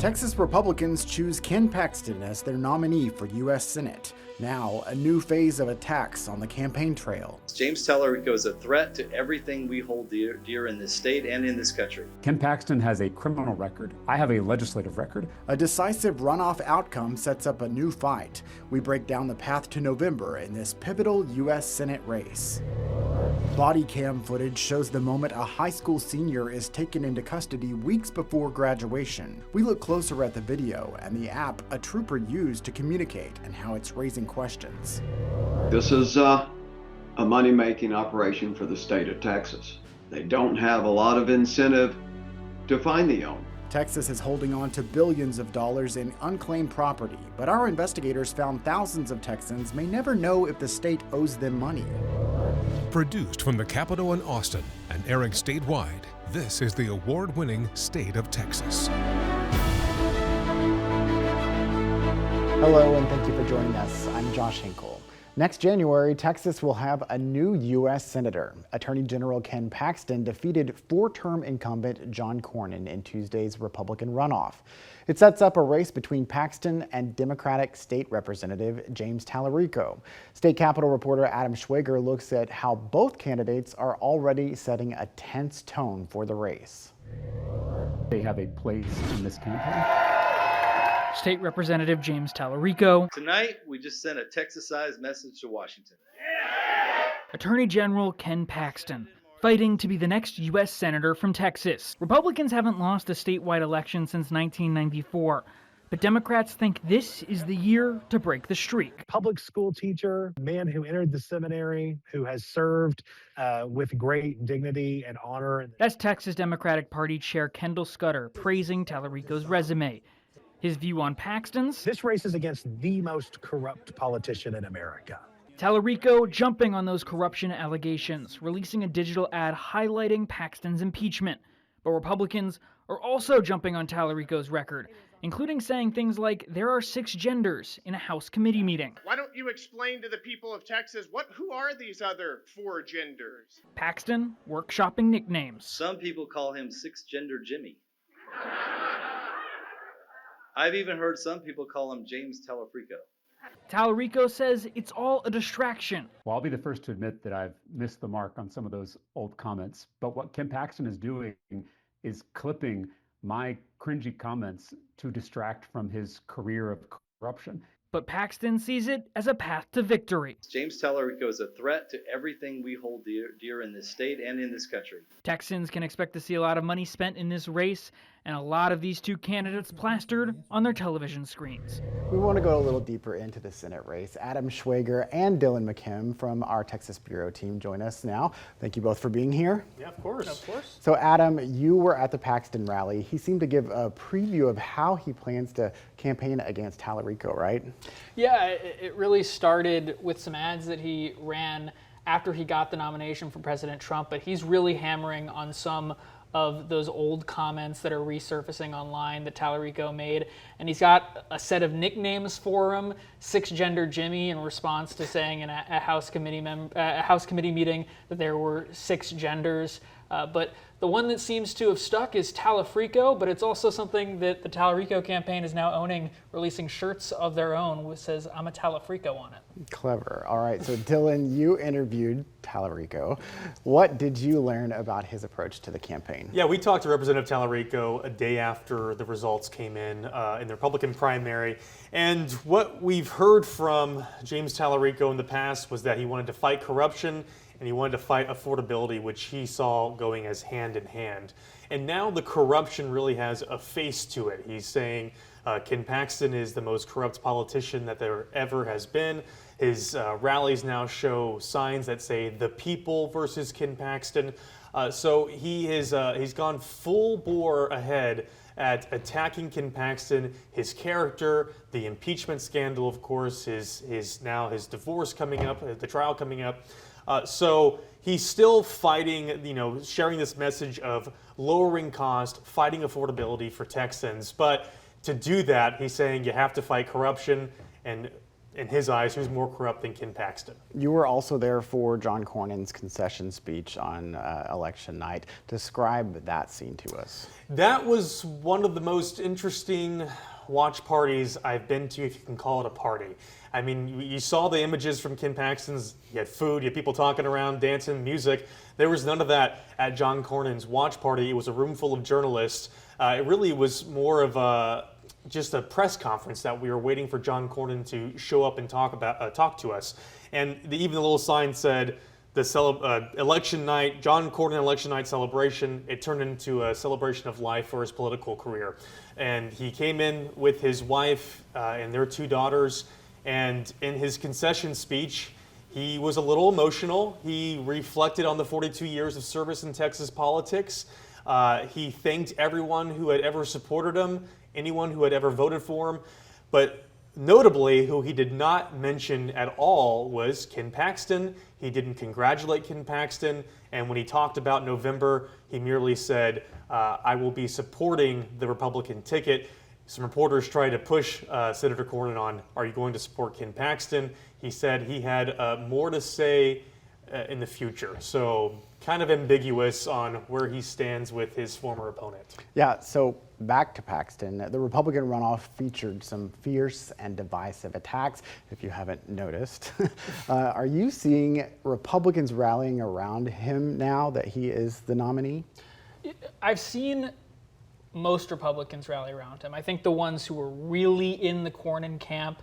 Texas Republicans choose Ken Paxton as their nominee for U.S. Senate. Now, a new phase of attacks on the campaign trail. James Talarico is a threat to everything we hold dear in this state and in this country. Ken Paxton has a criminal record. I have a legislative record. A decisive runoff outcome sets up a new fight. We break down the path to November in this pivotal U.S. Senate race. Body cam footage shows the moment a high school senior is taken into custody weeks before graduation. We look closer at the video and the app a trooper used to communicate and how it's raising questions. This is a money-making operation for the state of Texas. They don't have a lot of incentive to find the owner. Texas is holding on to billions of dollars in unclaimed property, but our investigators found thousands of Texans may never know if the state owes them money. Produced from the Capitol in Austin and airing statewide, this is the award-winning State of Texas. Hello, and thank you for joining us. I'm Josh Hinkle. Next January, Texas will have a new U.S. Senator. Attorney General Ken Paxton defeated four-term incumbent John Cornyn in Tuesday's Republican runoff. It sets up a race between Paxton and Democratic State Representative James Talarico. State Capitol reporter Adam Schwager looks at how both candidates are already setting a tense tone for the race. They have a place in this campaign. State Representative James Talarico. Tonight, we just sent a Texas-sized message to Washington. Attorney General Ken Paxton, fighting to be the next U.S. Senator from Texas. Republicans haven't lost a statewide election since 1994, but Democrats think this is the year to break the streak. Public school teacher, man who entered the seminary, who has served with great dignity and honor. That's Texas Democratic Party Chair Kendall Scudder praising Talarico's resume. His view on Paxton's? This race is against the most corrupt politician in America. Talarico jumping on those corruption allegations, releasing a digital ad highlighting Paxton's impeachment. But Republicans are also jumping on Talarico's record, including saying things like there are 6 genders in a House committee meeting. Why don't you explain to the people of Texas who are these other 4 genders? Paxton workshopping nicknames. Some people call him six-gender Jimmy. I've even heard some people call him James Talarico. Talarico says it's all a distraction. Well, I'll be the first to admit that I've missed the mark on some of those old comments. But what Ken Paxton is doing is clipping my cringy comments to distract from his career of corruption. But Paxton sees it as a path to victory. James Talarico is a threat to everything we hold dear in this state and in this country. Texans can expect to see a lot of money spent in this race and a lot of these two candidates plastered on their television screens. We want to go a little deeper into the Senate race. Adam Schwager and Dylan McKim from our Texas Bureau team join us now. Thank you both for being here. Yeah, of course. Of course. So Adam, you were at the Paxton rally. He seemed to give a preview of how he plans to campaign against Talarico, right? Yeah, it really started with some ads that he ran after he got the nomination for President Trump, but he's really hammering on some of those old comments that are resurfacing online that Talarico made. And he's got a set of nicknames for him, 6-gender Jimmy, in response to saying in a House committee meeting that there were 6 genders. But the one that seems to have stuck is Talarico, but it's also something that the Talarico campaign is now owning, releasing shirts of their own which says, "I'm a Talarico" on it. Clever. All right, so Dylan, you interviewed Talarico. What did you learn about his approach to the campaign? Yeah, we talked to Representative Talarico a day after the results came in the Republican primary. And what we've heard from James Talarico in the past was that he wanted to fight corruption and he wanted to fight affordability, which he saw going as hand in hand. And now the corruption really has a face to it. He's saying Ken Paxton is the most corrupt politician that there ever has been. His rallies now show signs that say the people versus Ken Paxton. So he's gone full bore ahead at attacking Ken Paxton, his character, the impeachment scandal, of course, his divorce coming up, the trial coming up. So he's still fighting, sharing this message of lowering cost, fighting affordability for Texans. But to do that, he's saying you have to fight corruption. And in his eyes, who's more corrupt than Ken Paxton. You were also there for John Cornyn's concession speech on election night. Describe that scene to us. That was one of the most interesting watch parties I've been to, if you can call it a party. I mean, you saw the images from Ken Paxton's. You had food, you had people talking around, dancing, music. There was none of that at John Cornyn's watch party. It was a room full of journalists. It really was more of just a press conference that we were waiting for John Cornyn to show up and talk to us. And even the little sign said, the election night, John Cornyn election night celebration. It turned into a celebration of life for his political career. And he came in with his wife and their 2 daughters. And in his concession speech, he was a little emotional. He reflected on the 42 years of service in Texas politics. He thanked everyone who had ever supported him, anyone who had ever voted for him. But notably, who he did not mention at all was Ken Paxton. He didn't congratulate Ken Paxton. And when he talked about November, he merely said, I will be supporting the Republican ticket. Some reporters tried to push Senator Cornyn on, are you going to support Ken Paxton? He said he had more to say in the future. So kind of ambiguous on where he stands with his former opponent. Yeah, so back to Paxton. The Republican runoff featured some fierce and divisive attacks, if you haven't noticed. Are you seeing Republicans rallying around him now that he is the nominee? I've seen most Republicans rally around him. I think the ones who are really in the Cornyn camp,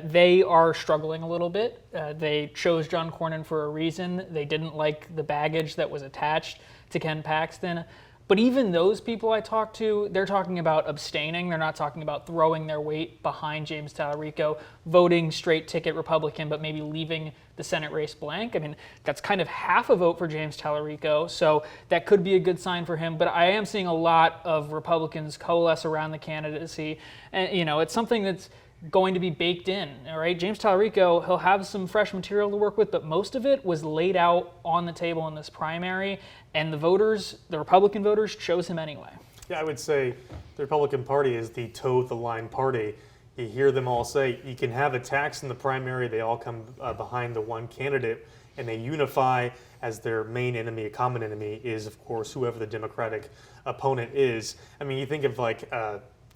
they are struggling a little bit. They chose John Cornyn for a reason. They didn't like the baggage that was attached to Ken Paxton. But even those people I talk to, they're talking about abstaining. They're not talking about throwing their weight behind James Talarico, voting straight ticket Republican, but maybe leaving the Senate race blank. I mean, that's kind of half a vote for James Talarico, so that could be a good sign for him. But I am seeing a lot of Republicans coalesce around the candidacy. And, you know, it's something that's going to be baked in, all right? James Talarico, he'll have some fresh material to work with, but most of it was laid out on the table in this primary, and the voters, the Republican voters, chose him anyway. Yeah, I would say the Republican Party is the toe-the-line party. You hear them all say, you can have attacks in the primary, they all come behind the one candidate, and they unify as their main enemy. A common enemy is, of course, whoever the Democratic opponent is. I mean, you think of like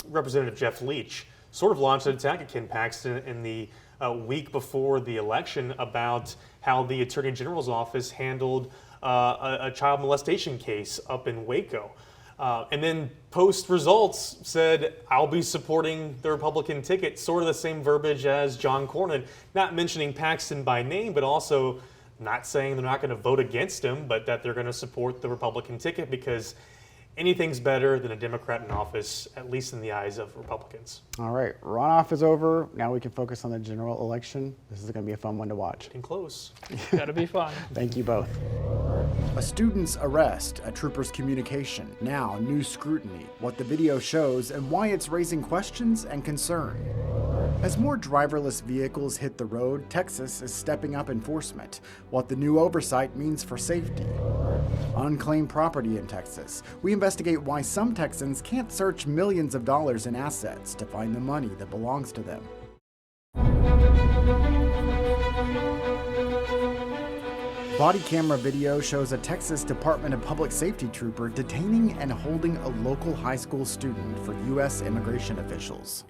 Representative Jeff Leach, sort of launched an attack at Ken Paxton in the week before the election about how the Attorney General's office handled a child molestation case up in Waco. And then post results said, I'll be supporting the Republican ticket, sort of the same verbiage as John Cornyn, not mentioning Paxton by name, but also not saying they're not going to vote against him, but that they're going to support the Republican ticket because anything's better than a Democrat in office, at least in the eyes of Republicans. All right, runoff is over. Now we can focus on the general election. This is going to be a fun one to watch. Getting close. Gotta be fun. Thank you both. A student's arrest, a trooper's communication, now new scrutiny, what the video shows and why it's raising questions and concern. As more driverless vehicles hit the road, Texas is stepping up enforcement, what the new oversight means for safety. Unclaimed property in Texas. We investigate why some Texans can't search millions of dollars in assets to find the money that belongs to them. Body camera video shows a Texas Department of Public Safety trooper detaining and holding a local high school student for U.S. immigration officials.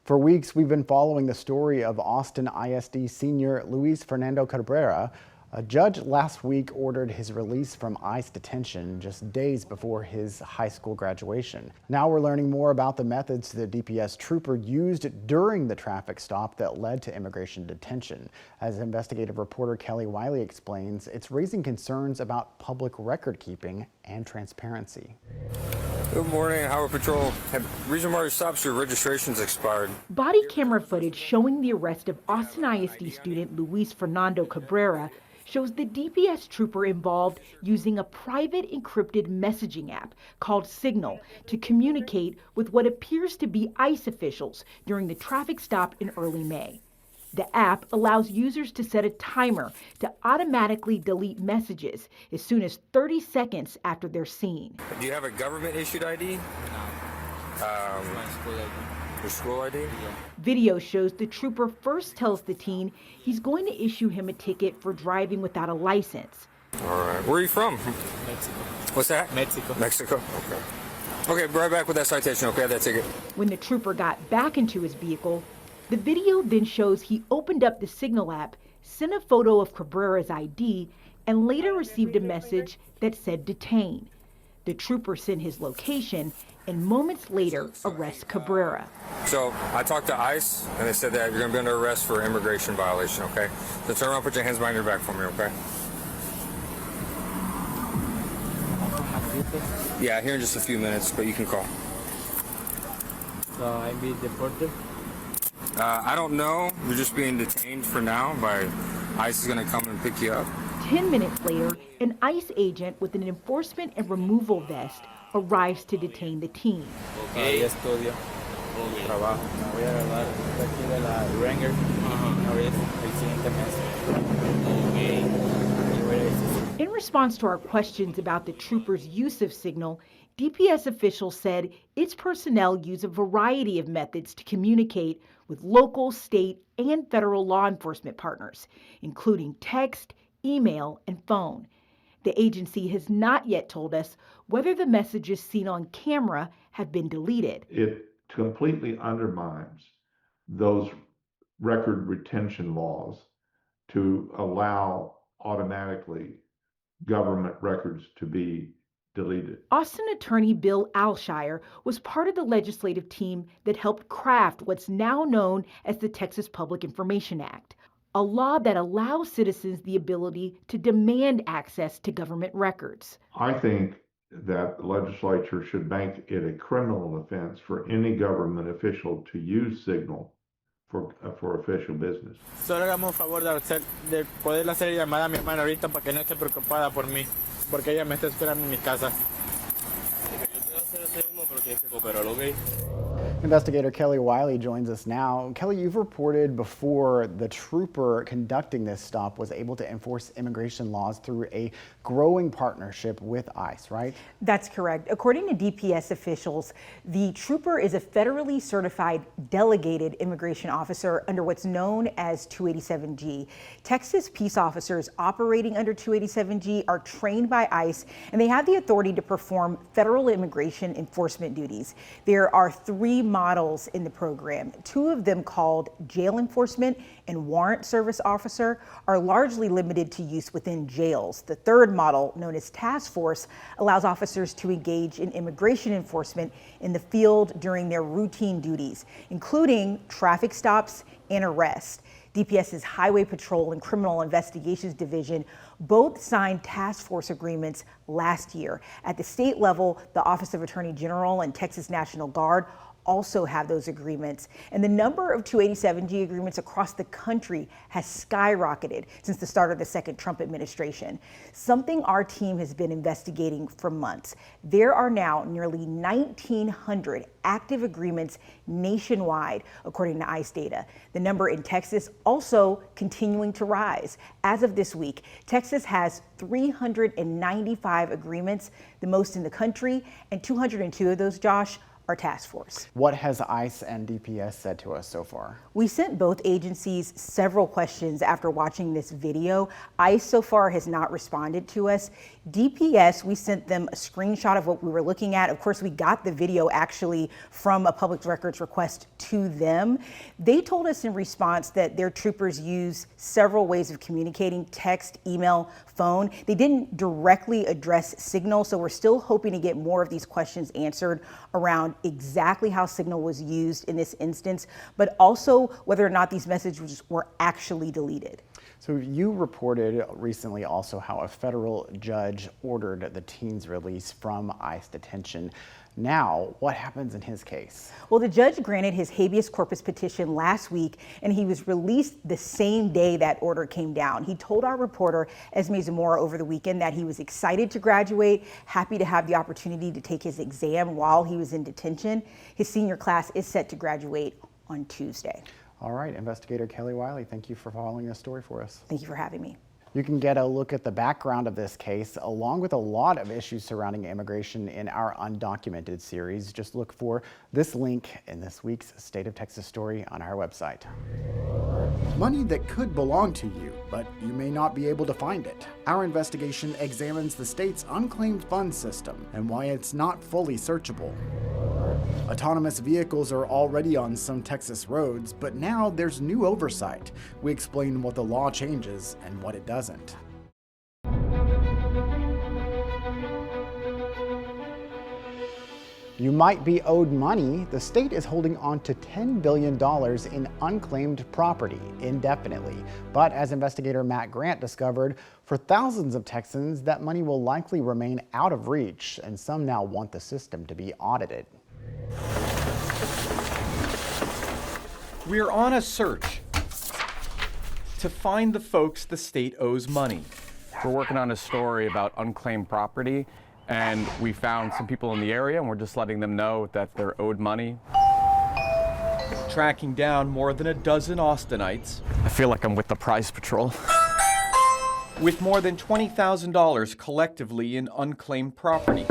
For weeks, we've been following the story of Austin ISD senior Luis Fernando Cabrera. A judge last week ordered his release from ICE detention just days before his high school graduation. Now we're learning more about the methods the DPS trooper used during the traffic stop that led to immigration detention. As investigative reporter Kelly Wiley explains, it's raising concerns about public record keeping and transparency. Good morning, Howard Patrol. Reason why you stopped, your registration's expired. Body camera footage showing the arrest of Austin ISD student Luis Fernando Cabrera shows the DPS trooper involved using a private encrypted messaging app called Signal to communicate with what appears to be ICE officials during the traffic stop in early May. The app allows users to set a timer to automatically delete messages as soon as 30 seconds after they're seen. Do you have a government-issued ID? My school ID. Your school ID? Yeah. Video shows the trooper first tells the teen he's going to issue him a ticket for driving without a license. All right. Where are you from? Mexico. What's that? Mexico. Mexico. Okay. Okay, be right back with that citation. Okay, that ticket. When the trooper got back into his vehicle, the video then shows he opened up the Signal app, sent a photo of Cabrera's ID, and later received a message that said detained. The trooper sent his location and moments later arrests Cabrera. So I talked to ICE and they said that you're going to be under arrest for immigration violation, okay? So turn around, put your hands behind your back for me, okay? Yeah, here in just a few minutes, but you can call. So I be deported? I don't know. You're just being detained for now, but ICE is going to come and pick you up. 10 minutes later, an ICE agent with an enforcement and removal vest arrives to detain the teen. Okay. Estudio. Trabajo. Me voy a graduar de aquí de la Ranger. Ahorita, el siguiente mes. In response to our questions about the trooper's use of Signal, DPS officials said its personnel use a variety of methods to communicate with local, state, and federal law enforcement partners, including text, email, and phone. The agency has not yet told us whether the messages seen on camera have been deleted. It completely undermines those record retention laws to allow automatically government records to be deleted. Austin attorney Bill Alshire was part of the legislative team that helped craft what's now known as the Texas Public Information Act, a law that allows citizens the ability to demand access to government records. I think that the legislature should make it a criminal offense for any government official to use Signal for official business. Solo hagamos favor de poder hacer llamada a mi hermana ahorita para que no esté preocupada por mí, porque ella me está esperando en mi casa. Investigator Kelly Wiley joins us now. Kelly, you've reported before the trooper conducting this stop was able to enforce immigration laws through a growing partnership with ICE, right? That's correct. According to DPS officials, the trooper is a federally certified delegated immigration officer under what's known as 287G. Texas peace officers operating under 287G are trained by ICE, and they have the authority to perform federal immigration enforcement duties. There are 3 models in the program. 2 of them, called jail enforcement and warrant service officer, are largely limited to use within jails. The 3rd model, known as task force, allows officers to engage in immigration enforcement in the field during their routine duties, including traffic stops and arrests. DPS's Highway Patrol and Criminal Investigations Division both signed task force agreements last year. At the state level, the Office of Attorney General and Texas National Guard also have those agreements. And the number of 287G agreements across the country has skyrocketed since the start of the second Trump administration, something our team has been investigating for months. There are now nearly 1,900 active agreements nationwide, according to ICE data. The number in Texas also continuing to rise. As of this week, Texas has 395 agreements, the most in the country, and 202 of those, Josh, our task force. What has ICE and DPS said to us so far? We sent both agencies several questions after watching this video. ICE so far has not responded to us. DPS, we sent them a screenshot of what we were looking at. Of course, we got the video actually from a public records request to them. They told us in response that their troopers use several ways of communicating: text, email, phone. They didn't directly address Signal, so we're still hoping to get more of these questions answered around exactly how Signal was used in this instance, but also whether or not these messages were actually deleted. So you reported recently also how a federal judge ordered the teen's release from ICE detention. Now, what happens in his case? Well, the judge granted his habeas corpus petition last week, and he was released the same day that order came down. He told our reporter, Esme Zamora, over the weekend that he was excited to graduate, happy to have the opportunity to take his exam while he was in detention. His senior class is set to graduate on Tuesday. All right, Investigator Kelly Wiley, thank you for following this story for us. Thank you for having me. You can get a look at the background of this case, along with a lot of issues surrounding immigration in our Undocumented series. Just look for this link in this week's State of Texas story on our website. Money that could belong to you, but you may not be able to find it. Our investigation examines the state's unclaimed funds system and why it's not fully searchable. Autonomous vehicles are already on some Texas roads, but now there's new oversight. We explain what the law changes and what it doesn't. You might be owed money. The state is holding on to $10 billion in unclaimed property indefinitely. But as investigator Matt Grant discovered, for thousands of Texans, that money will likely remain out of reach, and some now want the system to be audited. We're on a search to find the folks the state owes money. We're working on a story about unclaimed property, and we found some people in the area, and we're just letting them know that they're owed money. Tracking down more than a dozen Austinites. I feel like I'm with the Prize Patrol. With more than $20,000 collectively in unclaimed property,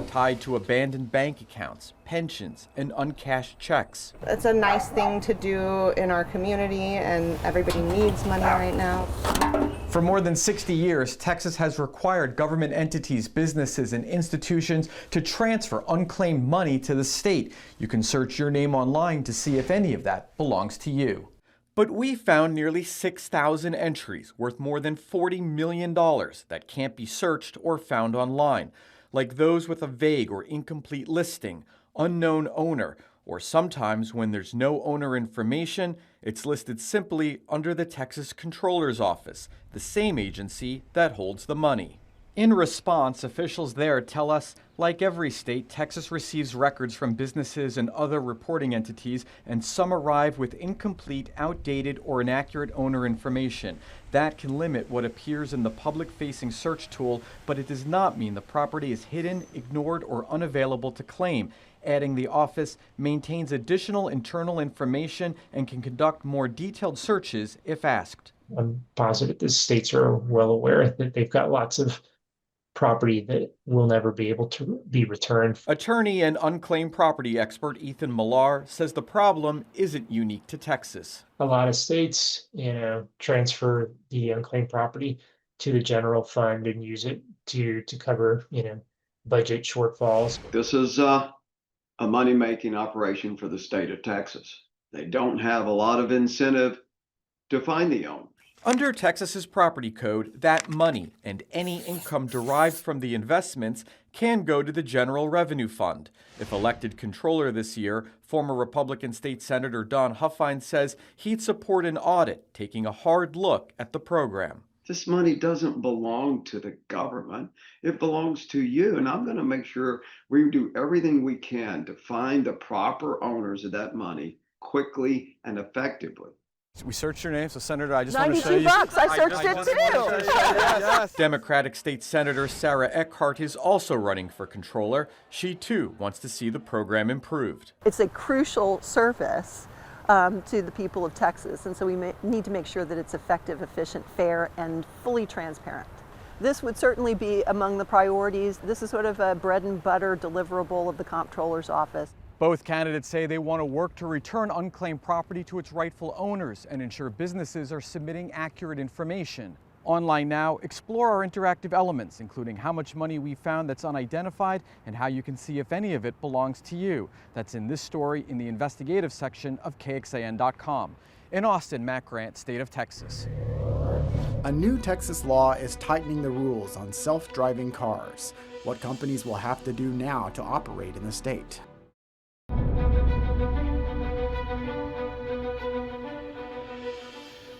tied to abandoned bank accounts, pensions, and uncashed checks. It's a nice thing to do in our community, and everybody needs money right now. For more than 60 years, Texas has required government entities, businesses, and institutions to transfer unclaimed money to the state. You can search your name online to see if any of that belongs to you. But we found nearly 6,000 entries worth more than $40 million that can't be searched or found online, like those with a vague or incomplete listing, unknown owner, or sometimes when there's no owner information, it's listed simply under the Texas Comptroller's Office, the same agency that holds the money. In response, officials there tell us, like every state, Texas receives records from businesses and other reporting entities, and some arrive with incomplete, outdated, or inaccurate owner information. That can limit what appears in the public-facing search tool, but it does not mean the property is hidden, ignored, or unavailable to claim. Adding, the office maintains additional internal information and can conduct more detailed searches if asked. I'm positive the states are well aware that they've got lots of property that will never be able to be returned. Attorney and unclaimed property expert Ethan Millar says the problem isn't unique to Texas. A lot of states, transfer the unclaimed property to the general fund and use it to cover, budget shortfalls. This is a money-making operation for the state of Texas. They don't have a lot of incentive to find the owner. Under Texas's property code, that money and any income derived from the investments can go to the General Revenue Fund. If elected controller this year, former Republican State Senator Don Huffine says he'd support an audit taking a hard look at the program. This money doesn't belong to the government. It belongs to you. And I'm going to make sure we do everything we can to find the proper owners of that money quickly and effectively. We searched your name, so Senator, I just want to show you. $92, I searched it too. Yes. Democratic State Senator Sarah Eckhart is also running for controller. She too wants to see the program improved. It's a crucial service to the people of Texas, and so we need to make sure that it's effective, efficient, fair, and fully transparent. This would certainly be among the priorities. This is sort of a bread and butter deliverable of the Comptroller's Office. Both candidates say they want to work to return unclaimed property to its rightful owners and ensure businesses are submitting accurate information. Online now, explore our interactive elements, including how much money we found that's unidentified and how you can see if any of it belongs to you. That's in this story in the investigative section of KXAN.com. In Austin, Matt Grant, State of Texas. A new Texas law is tightening the rules on self-driving cars. What companies will have to do now to operate in the state.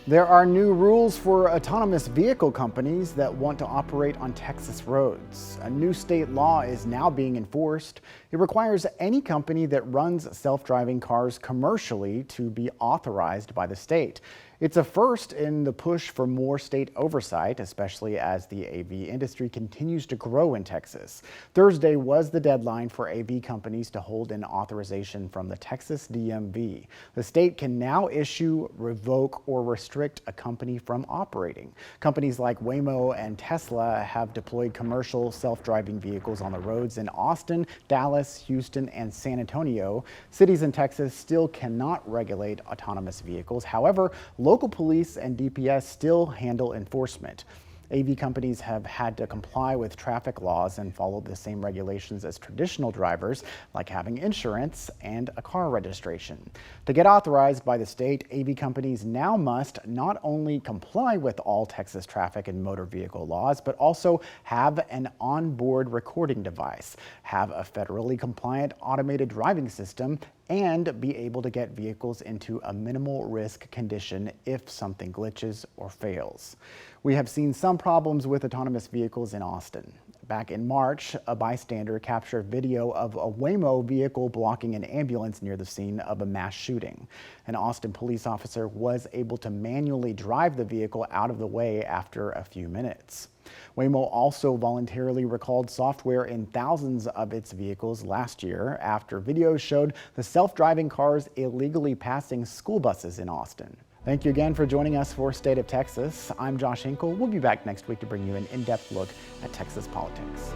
There are new rules for autonomous vehicle companies that want to operate on Texas roads. A new state law is now being enforced. It requires any company that runs self-driving cars commercially to be authorized by the state. It's a first in the push for more state oversight, especially as the AV industry continues to grow in Texas. Thursday was the deadline for AV companies to hold an authorization from the Texas DMV. The state can now issue, revoke, or restrict a company from operating. Companies like Waymo and Tesla have deployed commercial self-driving vehicles on the roads in Austin, Dallas, Houston, and San Antonio. Cities in Texas still cannot regulate autonomous vehicles. However, local police and DPS still handle enforcement. AV companies have had to comply with traffic laws and follow the same regulations as traditional drivers, like having insurance and a car registration. To get authorized by the state, AV companies now must not only comply with all Texas traffic and motor vehicle laws, but also have an onboard recording device, have a federally compliant automated driving system, and be able to get vehicles into a minimal risk condition if something glitches or fails. We have seen some problems with autonomous vehicles in Austin. Back in March, a bystander captured video of a Waymo vehicle blocking an ambulance near the scene of a mass shooting. An Austin police officer was able to manually drive the vehicle out of the way after a few minutes. Waymo also voluntarily recalled software in thousands of its vehicles last year after videos showed the self-driving cars illegally passing school buses in Austin. Thank you again for joining us for State of Texas. I'm Josh Hinkle. We'll be back next week to bring you an in-depth look at Texas politics.